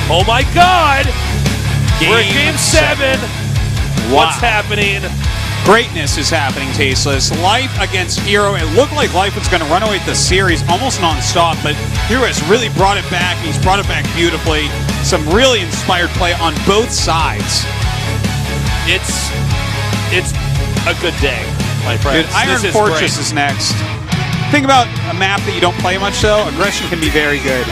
Oh my God! We're in Game 7. Wow. What's happening? Greatness is happening, Tasteless. Life against Hero. It looked like Life was going to run away with the series almost non-stop, but Hero has really brought it back. He's brought it back beautifully. Some really inspired play on both sides. It's a good day, my friends. Dude, Iron Fortress is next. Think about a map that you don't play much, though. Aggression can be very good.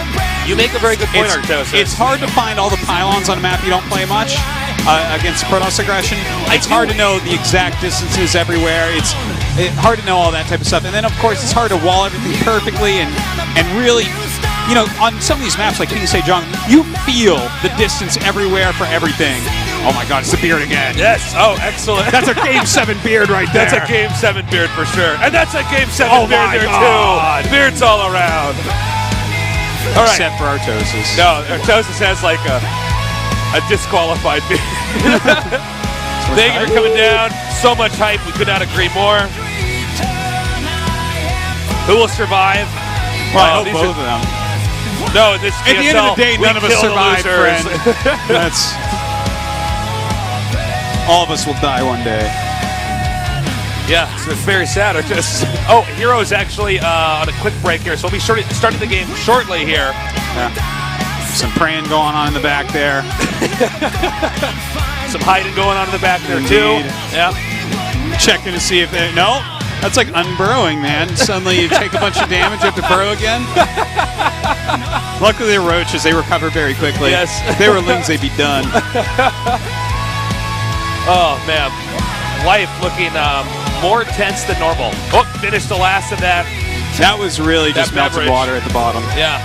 You make a very good point, Artosis. It's hard to find all the pylons on a map you don't play much against Protoss aggression. It's hard to know the exact distances everywhere. It's hard to know all that type of stuff. And then, of course, it's hard to wall everything perfectly and really, you know, on some of these maps like King Sejong, you feel the distance everywhere for everything. Oh my God, it's the beard again. Yes. Oh, excellent. That's a Game 7 beard right there. That's a Game 7 beard for sure. And that's a Game 7 beard there, too. Beards all around. All right. Except for Artosis. No, Artosis has like a disqualified beard. Thank you for coming down. So much hype. We could not agree more. Who will survive? Well, I hope both of them. No, this GSL, at the end of the day, none of us survive, friend. That's... All of us will die one day. Yeah, so it's very sad. Oh, Hero's actually on a quick break here, so we'll be starting the game shortly here. Yeah. Some praying going on in the back there. Some hiding going on in the back there, too. Yeah. Checking to see if they... No, that's like unburrowing, man. Suddenly you take a bunch of damage, you have to burrow again. Luckily, they're roaches. They recover very quickly. Yes. If they were lings, they'd be done. Oh, man. Life looking more tense than normal. Oh, finished the last of that. That was really just melted water at the bottom. Yeah.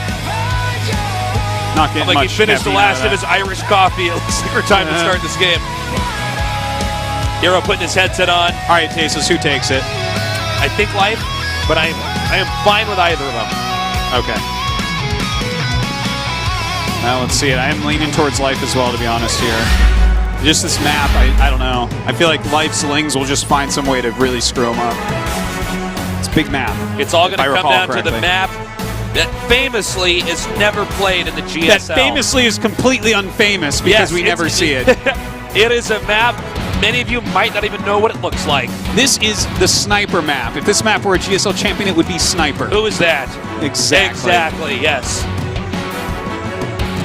Not getting like much. He finished the last of his Irish coffee. It looks like time to start this game. Hero putting his headset on. All right, Tasteless, who takes it? I think Life, but I am fine with either of them. Okay. Now let's see it. I am leaning towards Life as well, to be honest here. Just this map, I don't know. I feel like Life's lings will just find some way to really screw them up. It's a big map. It's all going to come down to the map that famously is never played in the GSL. That famously is completely unfamous because we never see it. It is a map many of you might not even know what it looks like. This is the Sniper map. If this map were a GSL champion, it would be Sniper. Who is that? Exactly. Exactly, yes.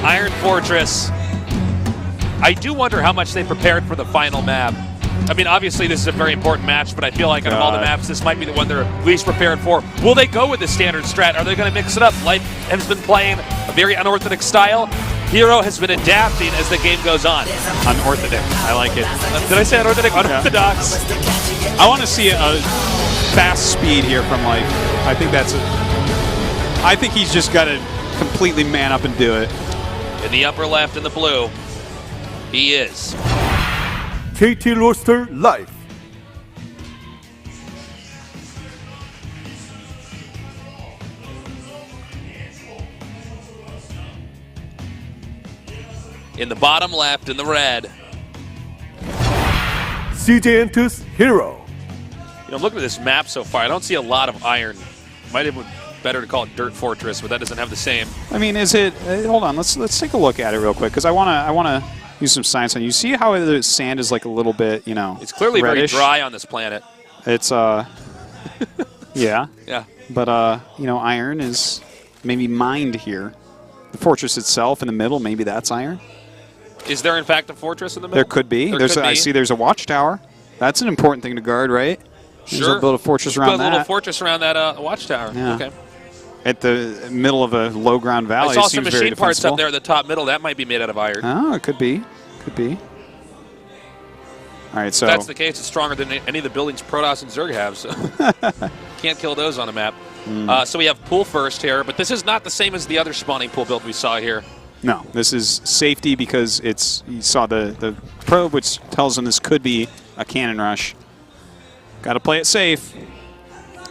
Iron Fortress. I do wonder how much they prepared for the final map. I mean, obviously this is a very important match, but I feel like out of all the maps, this might be the one they're least prepared for. Will they go with the standard strat? Are they going to mix it up? Life has been playing a very unorthodox style. Hero has been adapting as the game goes on. Unorthodox. I like it. Did I say unorthodox? Unorthodox. Yeah. I want to see a fast speed here from Life. I think that's it. I think he's just got to completely man up and do it. In the upper left in the blue, he is. KT roster Life. In the bottom left in the red. CJ enters Hero. You know, looking at this map so far, I don't see a lot of iron. Might have been better to call it Dirt Fortress, but that doesn't have the same. I mean, is it? Hold on, let's take a look at it real quick because I wanna use some science on you. See how the sand is like a little bit, you know, it's clearly reddish? Very dry on this planet. It's yeah. Yeah. But you know, iron is maybe mined here. The fortress itself in the middle, maybe that's iron. Is there in fact a fortress in the middle? There could be. I see there's a watchtower. That's an important thing to guard, right? Sure. Build a fortress around that. Build a little fortress around that watchtower. Yeah. Okay. At the middle of a low ground valley. I saw some machine parts up there at the top middle. That might be made out of iron. Oh, it could be. Could be. All right, so if that's the case, it's stronger than any of the buildings Protoss and Zerg have. So can't kill those on a map. So we have pool first here, but this is not the same as the other spawning pool build we saw here. No, this is safety because you saw the probe, which tells them this could be a cannon rush. Got to play it safe.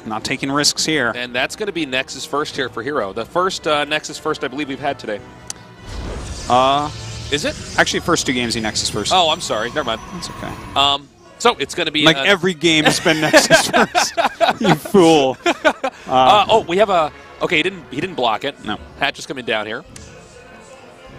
Not taking risks here. And that's going to be Nexus first here for Hero. The first Nexus first I believe we've had today. Is it? Actually, first two games he Nexus first. Oh, I'm sorry. Never mind. That's okay. So it's going to be like every game has been Nexus first. You fool. Oh, we have a. Okay, he didn't block it. No. Hatch is coming down here.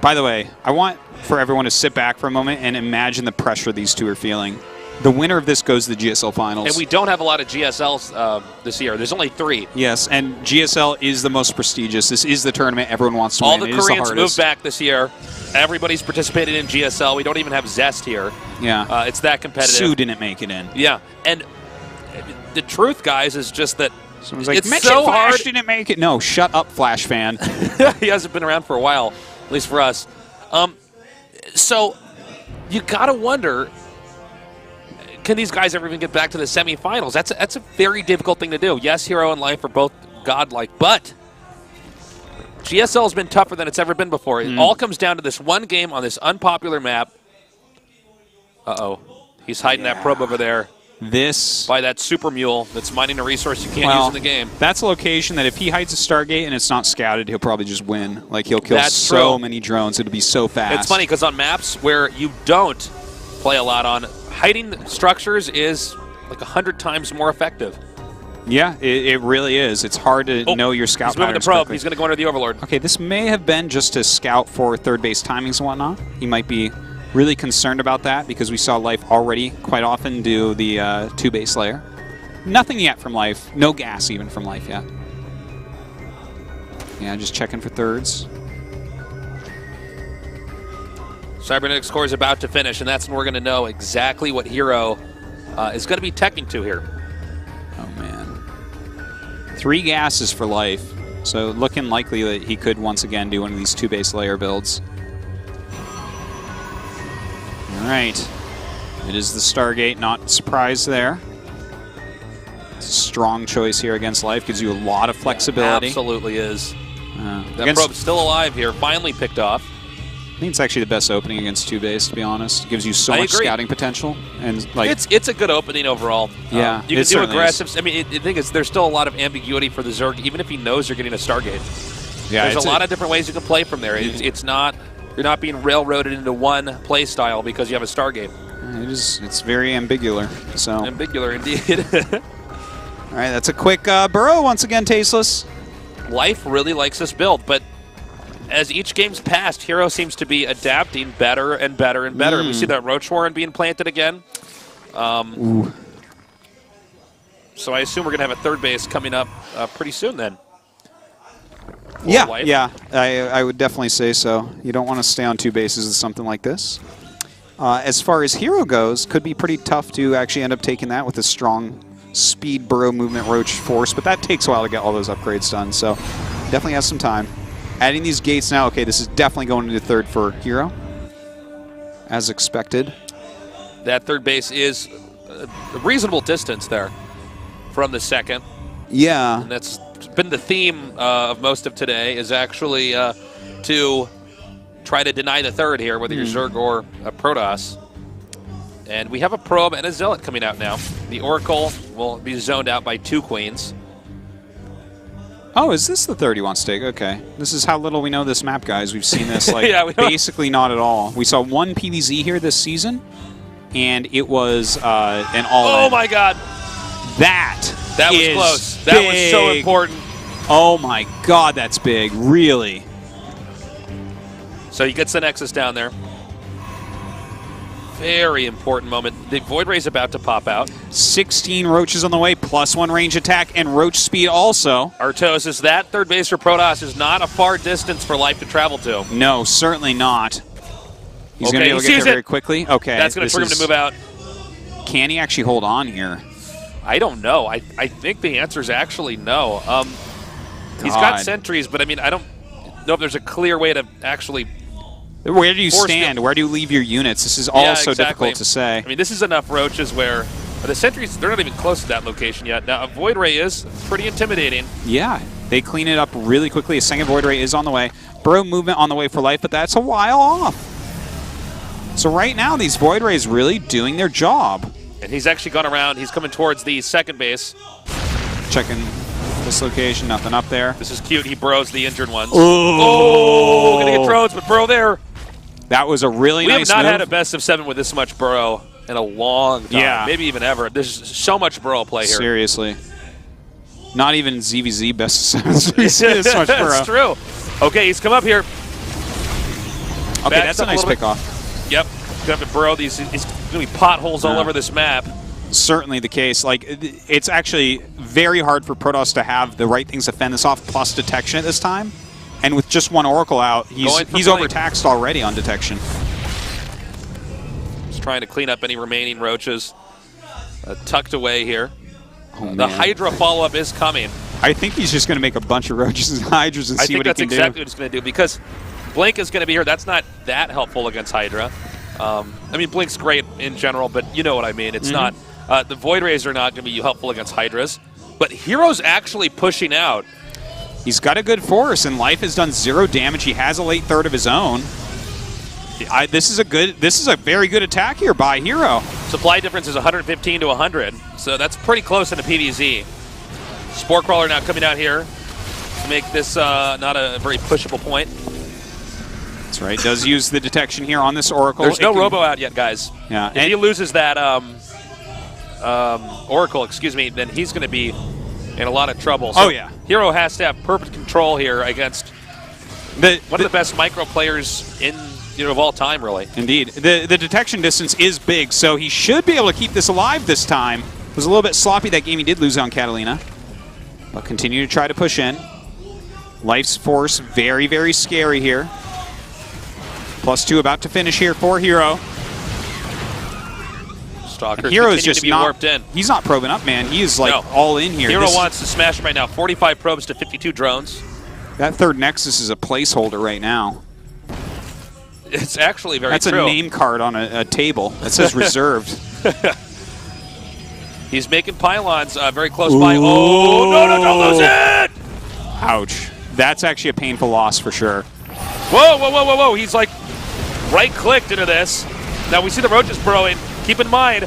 By the way, I want for everyone to sit back for a moment and imagine the pressure these two are feeling. The winner of this goes to the GSL Finals. And we don't have a lot of GSLs this year. There's only 3. Yes, and GSL is the most prestigious. This is the tournament everyone wants to All win. the Koreans moved back this year. Everybody's participated in GSL. We don't even have Zest here. Yeah. It's that competitive. Sue didn't make it in. Yeah. And the truth, guys, is just that someone's like, it's so Flash hard. Didn't make it. No, shut up, Flash fan. He hasn't been around for a while, at least for us. So you got to wonder, can these guys ever even get back to the semifinals? That's a very difficult thing to do. Yes, Hero and Life are both godlike, but GSL has been tougher than it's ever been before. It all comes down to this one game on this unpopular map. Uh-oh. He's hiding that probe over there. This by that super mule that's mining a resource you can't use in the game. That's a location that if he hides a Stargate and it's not scouted, he'll probably just win. Like, he'll kill many drones. It'll be so fast. It's funny because on maps where you don't play a lot on, hiding structures is like 100 times more effective. Yeah, it really is. It's hard to know your scout patterns. He's moving the probe. He's going to go under the Overlord. Okay, this may have been just to scout for third base timings and whatnot. He might be really concerned about that because we saw Life already quite often do the 2 base layer. Nothing yet from Life. No gas even from Life yet. Yeah, just checking for thirds. Cybernetic score is about to finish, and that's when we're going to know exactly what Hero is going to be teching to here. Oh, man. 3 gases for Life, so looking likely that he could once again do one of these 2 base layer builds. All right. It is the Stargate, not surprised there. It's a strong choice here against Life, gives you a lot of flexibility. Absolutely is. That probe's still alive here, finally picked off. I think it's actually the best opening against 2 base, to be honest. It gives you so much scouting potential. And like, it's a good opening overall. Yeah, you can do aggressive. I mean, the thing is, there's still a lot of ambiguity for the Zerg, even if he knows you're getting a Stargate. Yeah, there's a lot of different ways you can play from there. It's not, you're not being railroaded into one play style because you have a Stargate. It's very ambigular. So ambigular indeed. All right, that's a quick burrow once again, tasteless. Life really likes this build, but as each game's passed, Hero seems to be adapting better and better and better. We see that Roach Warren being planted again. So I assume we're going to have a third base coming up pretty soon then. Yeah, I would definitely say so. You don't want to stay on 2 bases with something like this. As far as Hero goes, could be pretty tough to actually end up taking that with a strong speed burrow movement Roach force, but that takes a while to get all those upgrades done, so definitely has some time. Adding these gates now, okay, this is definitely going into third for Hero, as expected. That third base is a reasonable distance there from the second. Yeah. And that's been the theme of most of today, is actually to try to deny the third here, whether you're Zerg or a Protoss. And we have a probe and a Zealot coming out now. The Oracle will be zoned out by 2 Queens. Oh, is this the third he wants to take? Okay. This is how little we know this map, guys. We've seen this like basically not at all. We saw 1 PvZ here this season, and it was an all-in. Oh, my God. That was close. That was so important. Oh, my God, that's big. Really. So he gets the Nexus down there. Very important moment. The Void Ray is about to pop out. 16 Roaches on the way, +1 range attack, and Roach speed also. Artos, is that third base for Protoss is not a far distance for Life to travel to. No, certainly not. He's going to be able to get there very quickly. Okay. That's going to trigger him to move out. Can he actually hold on here? I don't know. I think the answer is actually no. He's got sentries, but I mean, I don't know if there's a clear way to actually... Where do you stand? Where do you leave your units? This is all so difficult to say. I mean, this is enough Roaches where the sentries, they're not even close to that location yet. Now, a Void Ray is pretty intimidating. Yeah, they clean it up really quickly. A second Void Ray is on the way. Burrow movement on the way for Life, but that's a while off. So right now, these Void Rays really doing their job. And he's actually gone around. He's coming towards the second base. Checking this location, nothing up there. This is cute. He burrows the injured ones. Oh, gonna get drones, but burrow there. That was a really nice move. We have not had a best of 7 with this much burrow in a long time. Yeah. Maybe even ever. There's so much burrow play here. Seriously. Not even ZvZ best of 7s. We see this much burrow. That's true. Okay, he's come up here. Okay, Backs that's a up nice little bit. pick-off. Yep. Gonna have to burrow these. It's gonna be potholes all over this map. Certainly the case. Like, it's actually very hard for Protoss to have the right things to fend this off, plus detection at this time. And with just one Oracle out, he's overtaxed already on detection. Just trying to clean up any remaining roaches. Tucked away here. Oh, the Hydra follow-up is coming. I think he's just going to make a bunch of roaches and hydras and see what he can do. I think that's exactly what he's going to do, because Blink is going to be here. That's not that helpful against Hydra. I mean, Blink's great in general, but you know what I mean. It's not. The Void Rays are not going to be helpful against Hydras. But Hero's actually pushing out. He's got a good force, and Life has done 0 damage. He has a late third of his own. This is a very good attack here by Hero. Supply difference is 115 to 100, so that's pretty close in a PvZ. Spore Crawler now coming out here to make this not a very pushable point. That's right. Does use the detection here on this Oracle. There's no Robo out yet, guys. Yeah. If he loses that Oracle, excuse me, then he's going to be in a lot of trouble. So Hero has to have perfect control here against one of the best micro players in of all time, really. Indeed. The detection distance is big, so he should be able to keep this alive this time. It was a little bit sloppy that game. He did lose on Catalina. But continue to try to push in. Life's force very, very scary here. +2 about to finish here for Hero. Stalker Hero is just not warped in. He's not probing up, man. He is like all in here. Hero wants to smash him right now. 45 probes to 52 drones. That third Nexus is a placeholder right now. It's actually very That's true. a name card on a table that says reserved. He's making pylons very close by. Oh, no, don't lose it! Ouch. That's actually a painful loss for sure. Whoa. He's like right-clicked into this. Now we see the roaches burrowing. Keep in mind,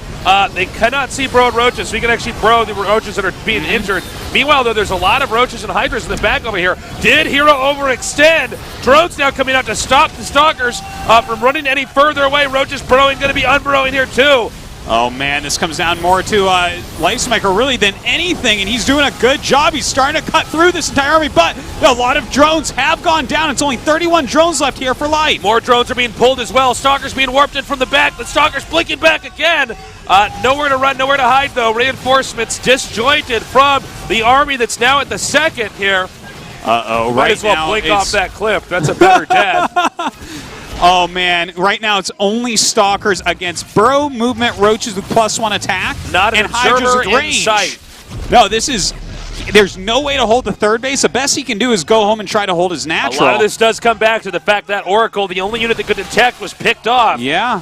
they cannot see burrowed roaches, so you can actually burrow the roaches that are being injured. Meanwhile, though, there's a lot of roaches and hydras in the back over here. Did Hero overextend? Drones now coming out to stop the Stalkers from running any further away. Roaches burrowing, going to be unburrowing here, too. Oh, man, this comes down more to Life Micro really than anything, and he's doing a good job. He's starting to cut through this entire army, but a lot of drones have gone down. It's only 31 drones left here for Life. More drones are being pulled as well. Stalkers being warped in from the back. The Stalkers blinking back again. Nowhere to run, nowhere to hide, though. Reinforcements disjointed from the army that's now at the second here. Uh-oh, Might as well blink off that cliff. That's a better death. Oh, man. Right now, it's only Stalkers against Burrow movement roaches with +1 attack. Not an observer in sight. No, this is... There's no way to hold the third base. The best he can do is go home and try to hold his natural. A lot of this does come back to the fact that Oracle, the only unit that could detect, was picked off. Yeah.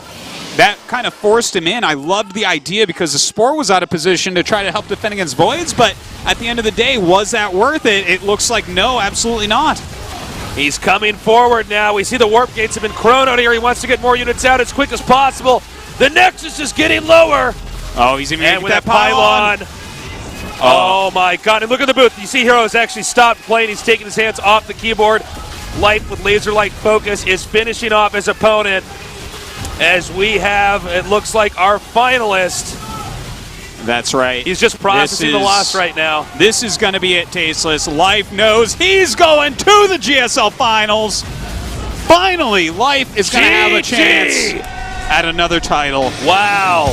That kind of forced him in. I loved the idea because the Spore was out of position to try to help defend against Voids, but at the end of the day, was that worth it? It looks like no, absolutely not. He's coming forward now. We see the warp gates have been chronoed here. He wants to get more units out as quick as possible. The Nexus is getting lower. Oh, he's even with that pylon. Oh my God. And look at the booth. You see Hero has actually stopped playing. He's taking his hands off the keyboard. Life with laser light focus is finishing off his opponent. As we have, it looks like, our finalist. That's right. He's just processing the loss right now. This is going to be it, Tasteless. Life knows he's going to the GSL Finals. Finally, Life is going to have a chance at another title. Wow.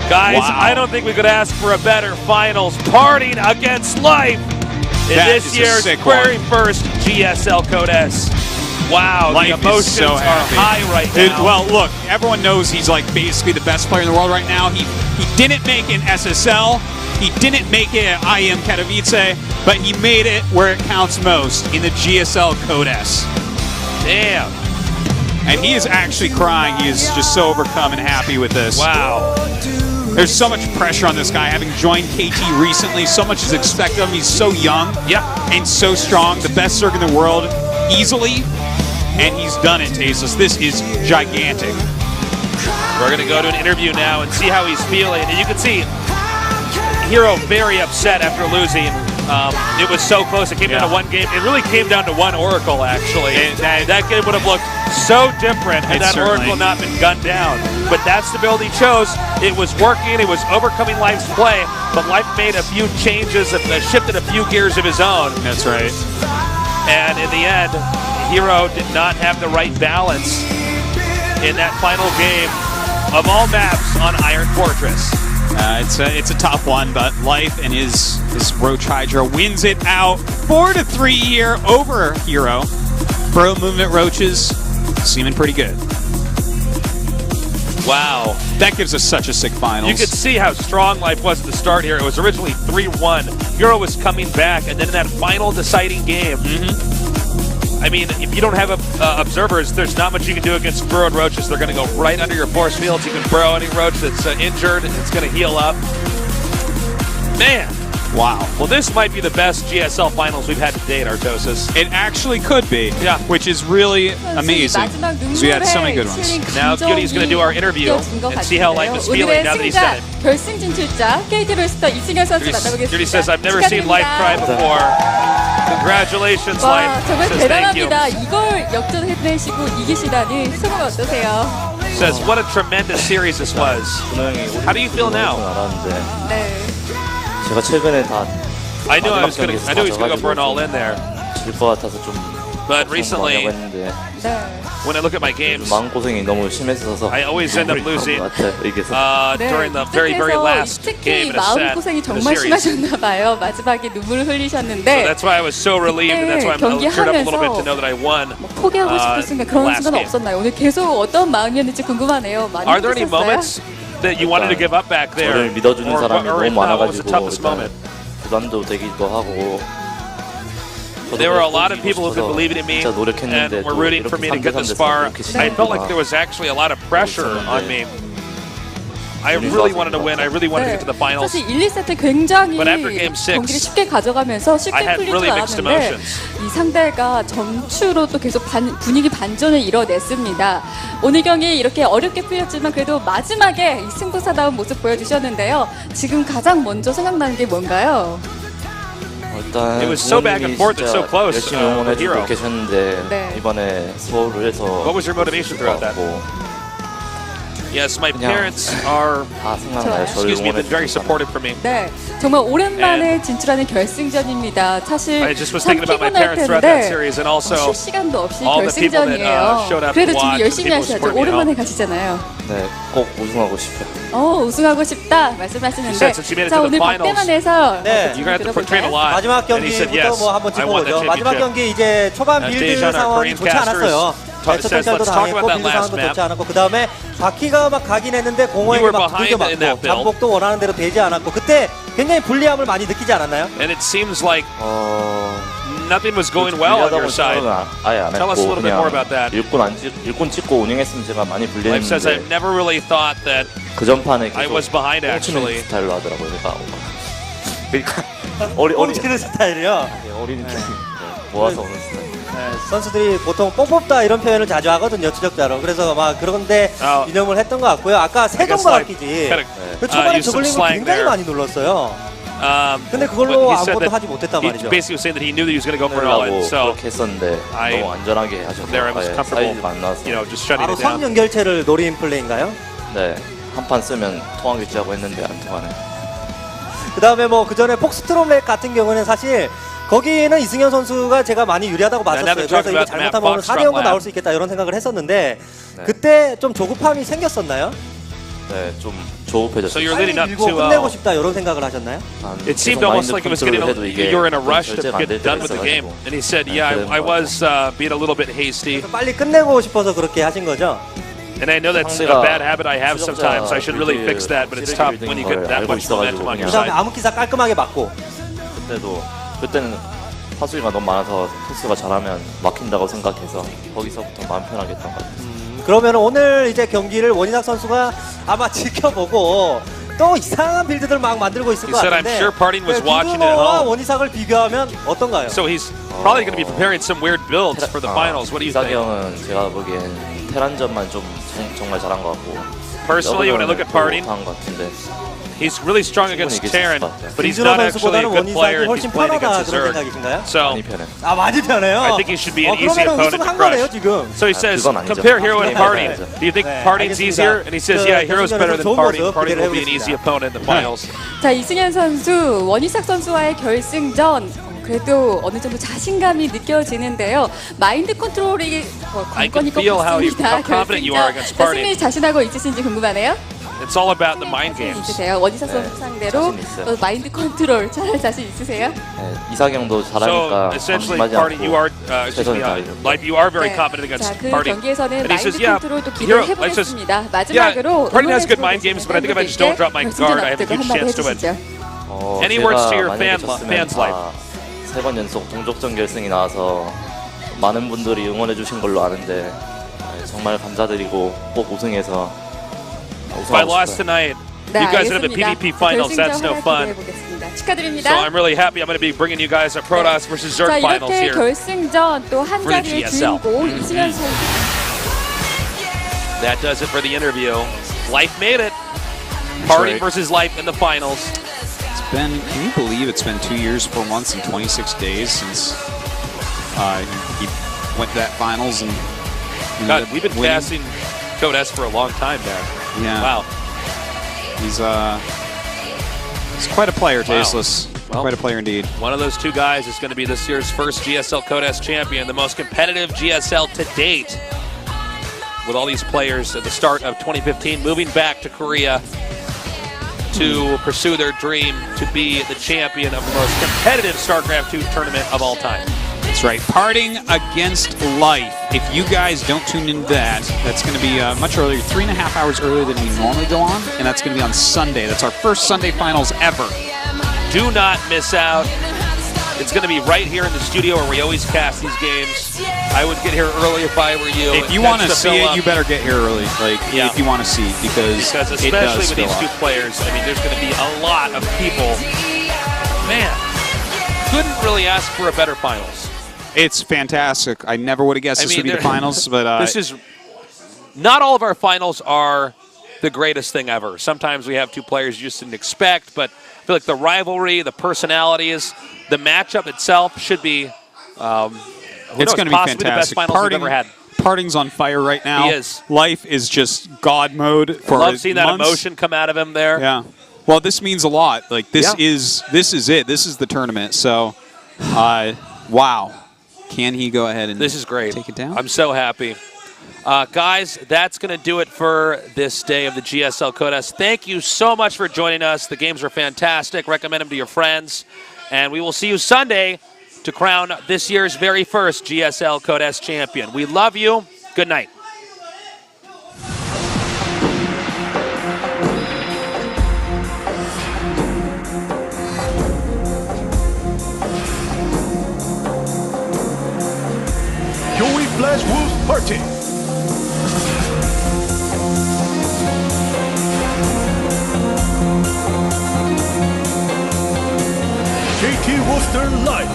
Guys, I don't think we could ask for a better finals. Parting against Life in this year's very first GSL Code S. Wow, Life the emotions so are high right now. Well, look, everyone knows he's like basically the best player in the world right now. He didn't make an SSL. He didn't make it at IEM Katowice, but he made it where it counts most, in the GSL Code S. Damn. And he is actually crying. He is just so overcome and happy with this. Wow. There's so much pressure on this guy, having joined KT recently. So much is expected of him. He's so young and so strong. The best Zerg in the world, easily. And he's done it, Tasteless. This is gigantic. We're going to go to an interview now and see how he's feeling. And you can see Hero very upset after losing. It was so close. It came down to one game. It really came down to one Oracle, actually. That game would have looked so different had that Oracle not been gunned down. But that's the build he chose. It was working. It was overcoming Life's play. But Life made a few changes, shifted a few gears of his own. That's right. And in the end, Hero did not have the right balance in that final game of all maps on Iron Fortress. It's a tough one, but Life and his Roach Hydra wins it out 4-3 here over Hero. Pro movement Roaches seeming pretty good. Wow. That gives us such a sick finals. You could see how strong Life was at the start here. It was originally 3-1. Hero was coming back, and then in that final deciding game, I mean, if you don't have observers, there's not much you can do against burrowed roaches. They're going to go right under your force fields. You can burrow any roach that's injured, and it's going to heal up. Man. Wow. Well, this might be the best GSL finals we've had to date, Artosis. It actually could be. Yeah. Which is really amazing. So we had so many good ones. Now Cuty's going to do our interview and see how Life is feeling now that he's done it. 결승 진출자 KT 로스터 이승현 선수 만나보겠습니다. Cuty says, I've never seen Life cry before. Congratulations, 와, Life. 정말 Says thank you. 대단합니다. 이걸 역전해내시고 이기시다니 소감 어떠세요? Says, what a tremendous series this was. How do you feel now? 네. 제가 최근에 다 I knew he was going to go for an all-in there. 질 것 같아서 좀 But recently, 했는데 네. when I look at my games, 마음 고생이 너무 심했어서 I always end up losing 이겨서 during the very, very last game 특히 in a set 마음고생이 in the 정말 series. 심하셨나 봐요. 마지막에 눈물을 So 흘리셨는데 that's why I was so relieved, and that's why I'm cheered up a little bit to know that I won. 뭐 포기하고 싶은 순간 그런 last 순간 game. 없었나요? 오늘 계속 어떤 마음이었는지 궁금하네요. 많이 Are there any 힘드셨어요? moments that you wanted to give up back there? 저를 믿어주는 사람이 or 너무 if not, what was the 많아가지고 toughest 일단 moment? 부담도 되기도 하고 There were a lot of people who could believe in me 진짜 and 노력했는데 were rooting for me to get this far. I felt like there was actually a lot of pressure on me. I really wanted to win. I really wanted to get to the finals. 사실 1, 2세트 굉장히 But after game six, 경기를 쉽게 가져가면서 I 쉽게 had 풀릴 really 줄 mixed 알았는데 emotions. 이 상대가 점추로 또 계속 분위기 반전을 이뤄냈습니다. 오늘 경기 이렇게 어렵게 풀렸지만 그래도 마지막에 이 승부사다운 모습 보여주셨는데요. 지금 가장 먼저 생각나는 게 뭔가요? 일단 It was so back and forth and so 부모님이 close, 열심히 with 응원해주고 Hero. 계셨는데 네. 이번에 서울을 해서 What was your motivation throughout that? Yes, my 그냥 parents are, 다 생각나요. 저를 excuse me, been very 응원해주고 supportive for me. 네, 정말 오랜만에 진출하는 결승전입니다. 사실 I just was 참 thinking about my 피곤할 parents throughout that 텐데 series, and also 쉴 시간도 없이 all the people that, 결승전이에요. showed up to 그래도 watch, 준비 열심히 the people who 하셔야죠. supported me at 오랜만에 home. 가시잖아요. 네, 꼭 우승하고 싶어요. 우승하고 싶다 He 말씀하시는데 said since you made it 자 to the 오늘 finals, 박대만에서 네. you're going to have to train a lot. 마지막 And he said, yes, 경기부터 뭐 한번 I want that 짚어보죠. 마지막 championship. 경기 이제 초반 빌드 Dejan, our 상황이 Korean 좋지 않았어요. casters, 첫 says, 번째도 let's talk 당했고 about that 빌드 last 상황도 map. 좋지 않았고 그 다음에 바퀴가 막 가긴 했는데 You 공허에게 were 막 behind 두들겨 in that 맞고 build. 잠복도 원하는 대로 되지 않았고 그때 굉장히 불리함을 많이 느끼지 않았나요? And it seems like nothing was going well on your side. 아예 안 Tell us a 했고 little bit more 그냥 about that. 일꾼 찍고 운영했으면 제가 많이 Life says, I've 불리했는데 never really thought that 그 전판에 I was behind, 훔치는 actually. 스타일로 하더라고요. 그러니까 어린 홈치는 스타일이요. 어린 모아서 오는 스타일. 네, 선수들이 보통 뽕뽑다 이런 표현을 자주 하거든요, 추적자로. 그래서 막 그런데 유념을 했던 것 같고요. 아까 세종과 바뀌지. 그 초반에 저글링을 굉장히 많이 눌렀어요. 근데 그걸로 아무것도 하지 못했단 he 말이죠. basically was saying that he knew that he was going to go for it all in. So 그렇게 했었는데 I- 너무 안전하게 하셔서 there I was 아예 comfortable, 사이즈가 안 나와서 just shutting 바로 it down. 선 연결체를 노린 플레이인가요? 네, 한 판 쓰면 통화길지하고 했는데 안 통하네. 그 다음에 뭐 그 전에 폭스트롬렉 같은 경우는 사실 거기는 이승현 선수가 제가 많이 유리하다고 봤었어요. never 그래서 talked 이거 about the map 잘못하면 오늘 Foxtrot 4대0도 lab. 나올 수 있겠다 이런 생각을 했었는데 네. 그때 좀 조급함이 생겼었나요? 네, 좀 So 조급해졌어요. you're 빨리 leading up 밀고 to. 끝내고 싶다 이런 생각을 하셨나요? It seemed almost like it was getting. You were in a rush to get done with the game, and he said, "Yeah, I was being a little bit hasty, 그래서 빨리 끝내고 싶어서 그렇게 하신 거죠? and I know that's a bad habit I have sometimes. I should really fix that, but it's tough when you get that much momentum on your 그 다음에 side." 암흑기사 깔끔하게 맞고 그때는 파수기가 너무 많아서 토스가 잘하면 막힌다고 생각해서 거기서부터 마음 편하게 했던 것 같아요. 그러면 오늘 이제 경기를 원희삭 선수가 아마 지켜보고 또 이상한 빌드들 막 만들고 있을 He 것 said, "I'm 같은데 sure Partin was watching it at 김준호와 home." 원희삭을 비교하면 어떤가요? So he's probably going to be preparing some weird builds for the finals. What do you 이삭이 think? 형은 제가 보기엔 테란전만 좀 정말 잘한 것 같고 Personally, when I look at Partin, 못한 것 같은데 he's really strong against Terran, but he's 김준호 not actually a 선수보다는 good player 원희삭이 if he's 훨씬 playing 편하다 against his 그런 Zerg. 생각이신가요? So 많이 편해. 아 많이 편해요. I think he should be an easy 그러면 opponent to 우승한 거네요 crush. 지금. So he says, 그건 아니죠. compare Hero and 네, Partin. 맞아요. Do you think 네, Partin's 알겠습니다. easier? And he says, 그 yeah, Hero's better than 결승전에서 좋은 Partin. 모습 Partin will be an 기대를 easy 해보겠습니다. opponent in the finals. 자 이승현 선수 원희삭 선수와의 결승전 그래도 어느 정도 자신감이 느껴지는데요. 마인드 컨트롤이 관건일 것 같습니다. 결승전 승리 자신하고 있으신지 궁금하네요. It's all about the mind games. 있으세요? 원희사 선수 상대로 마인드 컨트롤 잘할 자신 있으세요? 네, 이사경도 So 잘하니까 essentially, 방심하지 Party, you are, 않고 excuse me, 최선을 다하려고. Life, you are very confident against 자, 그 Party. 경기에서는 And he 마인드 says, yeah, 컨트롤도 Hero, 기대를 Life says, 해보겠습니다. yeah, 마지막으로 Party has good mind games, but I think if I just don't drop my guard, I have a huge chance to win. Any words to your fans' life? 3번 연속 동족전 결승이 나와서 많은 분들이 응원해 주신 걸로 아는데 정말 감사드리고 꼭 우승해서 If I lost tonight, you guys would have the PvP finals. That's no fun. 축하드립니다. So I'm really happy. I'm going to be bringing you guys a Protoss versus Zerg 자, finals 이렇게 here. 결승전 또 한 자리의 주인공 이승현 선수. That does it for the interview. Life made it. Party versus Life in the finals. It's been, can you believe it's been 2 years, 4 months, and 26 days since he went to that finals and God, we've been passing Code S for a long time now. Yeah. Wow. He's quite a player, Tasteless. Well, quite a player indeed. One of those two guys is going to be this year's first GSL Code S champion, the most competitive GSL to date. With all these players at the start of 2015 moving back to Korea to pursue their dream to be the champion of the most competitive StarCraft 2 tournament of all time. That's right. Parting against Life. If you guys don't tune into that, that's going to be much earlier, 3.5 hours earlier than we normally go on, and that's going to be on Sunday. That's our first Sunday finals ever. Do not miss out. It's going to be right here in the studio where we always cast these games. I would get here early if I were you. If you want to see it, you better get here early. Like, if you want to see, because especially with these two players, I mean, there's going to be a lot of people. Man, couldn't really ask for a better finals. It's fantastic. I never would have guessed this would be the finals, but this is not all of our finals are the greatest thing ever. Sometimes we have two players you just didn't expect, but I feel like the rivalry, the personalities, the matchup itself should be. It's going to be fantastic. The best finals we've ever had. Parting's on fire right now. He is. Life is just God mode for love seeing that months. emotion come out of him there. Yeah. Well, this means a lot. Like this is it. This is the tournament. So, wow. Can he go ahead and this is great. Take it down? I'm so happy. Guys, that's going to do it for this day of the GSL Code S. Thank you so much for joining us. The games are fantastic. Recommend them to your friends. And we will see you Sunday to crown this year's very first GSL Code S champion. We love you. Good night. Flash Wolf Party. JT Roster Live.